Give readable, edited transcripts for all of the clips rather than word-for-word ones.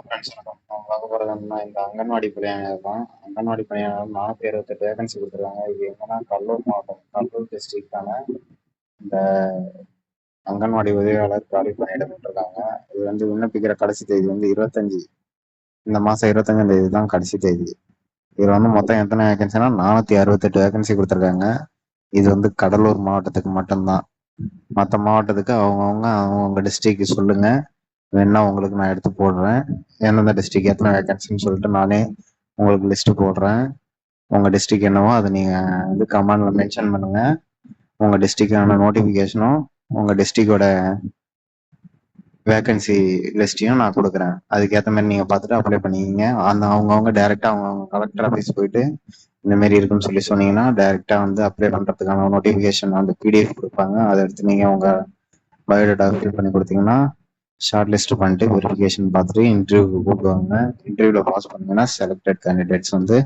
Friends வணக்கம். நம்ம பார்க்க போறது என்னன்னா, இந்த அங்கன்வாடி பணியாளர் தான். அங்கன்வாடி பணியாளர் 468 வேகன்சி கொடுத்துருக்காங்க. இது எங்கன்னா கடலூர் மாவட்டம், கடலூர் டிஸ்ட்ரிக்டான இந்த அங்கன்வாடி உதவியாளர் காலி பணியிடம் விட்டுருக்காங்க. இது வந்து விண்ணப்பிக்கிற கடைசி தேதி வந்து 25, இந்த மாசம் 25ஆம் தேதி தான் கடைசி தேதி. இதுல வந்து மொத்தம் எத்தனை வேகன்சினா 468 வேகன்சி கொடுத்துருக்காங்க. இது வந்து கடலூர் மாவட்டத்துக்கு மட்டும்தான். மற்ற மாவட்டத்துக்கு அவங்கவுங்க டிஸ்ட்ரிக்ட் சொல்லுங்க, வேணா உங்களுக்கு நான் எடுத்து போடுறேன். எந்தெந்த டிஸ்ட்ரிக்ட் எத்தனை வேகன்சின்னு சொல்லிட்டு நானே உங்களுக்கு லிஸ்ட் போடுறேன். உங்க டிஸ்ட்ரிக்ட் என்னவோ அதை நீங்க வந்து கமெண்ட்ல மென்ஷன் பண்ணுங்க. உங்க டிஸ்ட்ரிக்டான நோட்டிபிகேஷனும் உங்க டிஸ்ட்ரிக்டோட வேகன்சி லிஸ்ட்டையும் நான் கொடுக்குறேன். அதுக்கேற்ற மாதிரி நீங்க பார்த்துட்டு அப்ளை பண்ணிக்கிங்க. அந்த அவங்கவுங்க டைரக்டா அவங்கவுங்க கலெக்டர் ஆஃபீஸ் போயிட்டு இந்த மாதிரி இருக்குன்னு சொல்லி சொன்னீங்கன்னா டைரக்டா வந்து அப்ளை பண்றதுக்கான நோட்டிபிகேஷன் அந்த பிடிஎஃப் கொடுப்பாங்க. அதை எடுத்து நீங்க உங்க பயோடேட்டா ஃபில் பண்ணி கொடுத்தீங்கன்னா ஷார்ட் லிஸ்ட் பண்ணிட்டு வெரிஃபிகேஷன் பார்த்துட்டு இன்டர்வியூக்கு கூப்பிடுவாங்க. இன்டர்வியூல பாஸ் பண்ணீங்கன்னா செலக்டட் கேண்டிடேட்ஸ் வந்து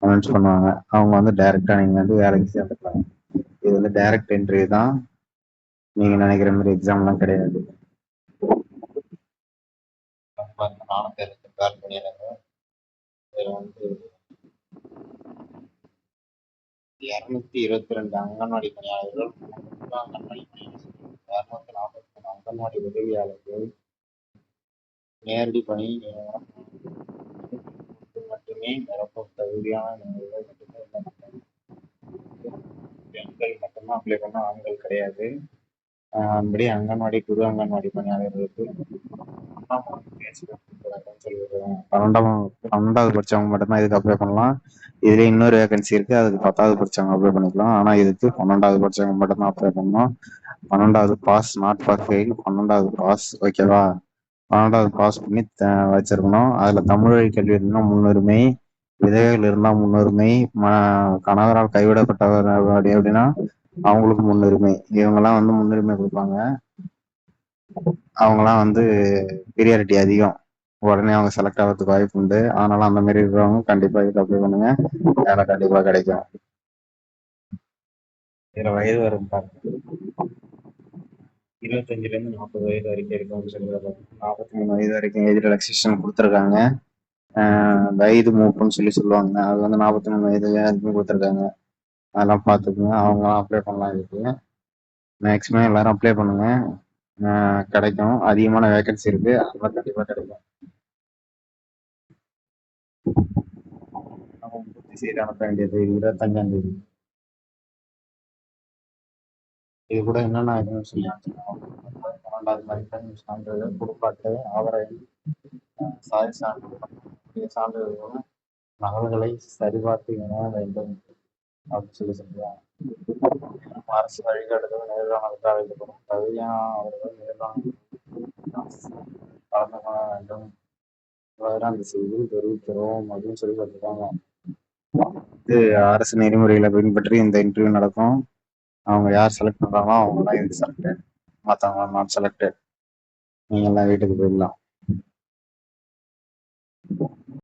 அனௌன்ஸ் பண்ணுவாங்க. அவங்க வந்து டைரக்டா நீங்க வந்து வேலைக்கு சேர்ந்துக்கலாம். இது வந்து டைரக்ட் இன்டர்வியூ தான், நீங்க நினைக்கிற மாதிரி எக்ஸாம்லாம் கிடையாது. நானும் பேர் பண்ணிடுறேன். இதுல வந்து 222 அங்கன்வாடி பணியாளர்கள், அங்கன்வாடி பணியாளர்கள், 243 அங்கன்வாடி உதவியாளர்கள், நேரடி பணி நியமனம் மட்டுமே நிரப்ப தகுதியான நிலைகள் மட்டுமே விண்ணப்பிக்கலாம். பெண்கள் மட்டும்தான் அப்ளை பண்ண, ஆண்கள் கிடையாது. அதன்படி அங்கன்வாடி குரு அங்கன்வாடி பணியாளர்களுக்கு 12வது படிச்சவங்க மட்டும்தான் இதுக்கு அப்ளை பண்ணலாம். இதுல இன்னொரு வேகன்சி இருக்கு, அதுக்கு 10வது படிச்சவங்க அப்ளை பண்ணிக்கலாம். ஆனா இதுக்கு 12வது படிச்சவங்க மட்டும்தான் அப்ளை பண்ணணும். 12வது பாஸ், நாட் ஃபார் ஃபெயில். 12வது பாஸ், ஓகேவா? 12வது பாஸ் பண்ணி வச்சிருக்கணும். அதுல தமிழ் வழி கல்வி இருந்தா முன்னுரிமை, விதவைகள் இருந்தா முன்னுரிமை, கணவரால் கைவிடப்பட்டவர் அப்படின்னா அவங்களுக்கு முன்னுரிமை. இவங்கெல்லாம் வந்து முன்னுரிமை கொடுப்பாங்க. அவங்கெல்லாம் வந்து பீரியாரிட்டி அதிகம், உடனே அவங்க செலக்ட் ஆகிறதுக்கு வாய்ப்பு உண்டு. அதனால அந்த மாதிரி இருக்கிறவங்க கண்டிப்பா இதுக்கு அப்ளை பண்ணுங்க, வேலை கண்டிப்பா கிடைக்கும். இதுல வயது வரும் பாருங்க, 25ல இருந்து 40 வயது வரைக்கும் இருக்கும்னு சொல்லிடுறாங்க. 43 வயது வரைக்கும் ஏஜ் ரிலாக்ஸேஷன் கொடுத்துருக்காங்க. வயது மூப்புன்னு சொல்லுவாங்க, அது வந்து 43 வயது வரைக்கும் கொடுத்துருக்காங்க. அதெல்லாம் பார்த்துக்குங்க. அவங்களாம் அப்ளை பண்ணலாம். இதுக்கு மேக்ஸிமம் எல்லாரும் அப்ளை பண்ணுங்க, கிடைக்கும். அதிகமான வேகன்சி இருக்கு, அதெல்லாம் கண்டிப்பா கிடைக்கும். நம்ம பூர்த்தி செய்து அனுப்ப வேண்டியது 25ஆம் தேதி. இது கூட என்னென்ன இதுன்னு சொல்லி 12வது மதிப்பெண் சான்றிதழ், குடும்ப அட்டை, ஆதார எண், சாதி சான்றிதழ், சான்றிதழ்களும் நகல்களை சரிபார்த்து இணைய வேண்டும் அப்படின்னு சொல்லுவாங்க. அரசு வழிகாட்டுதல் நேர்காணலுக்கு அழைக்கப்படும் தகுதியான அவர்கள் நேர்காணல் கலந்து கொள்ள வேண்டும். அந்த செய்தியில் தெரிவிக்கிறோம் அப்படின்னு சொல்லி சொல்லிருக்காங்க. இது அரசு நெறிமுறைகளை பின்பற்றி இந்த இன்டர்வியூ நடக்கும். அவங்க யார் செலக்ட் பண்றாங்களோ அவங்க தான் இதுக்கு செலக்டட், மற்றவங்க நாட் செலக்டட். நீங்க எல்லாம் வீட்டுக்கு போயிடலாம்.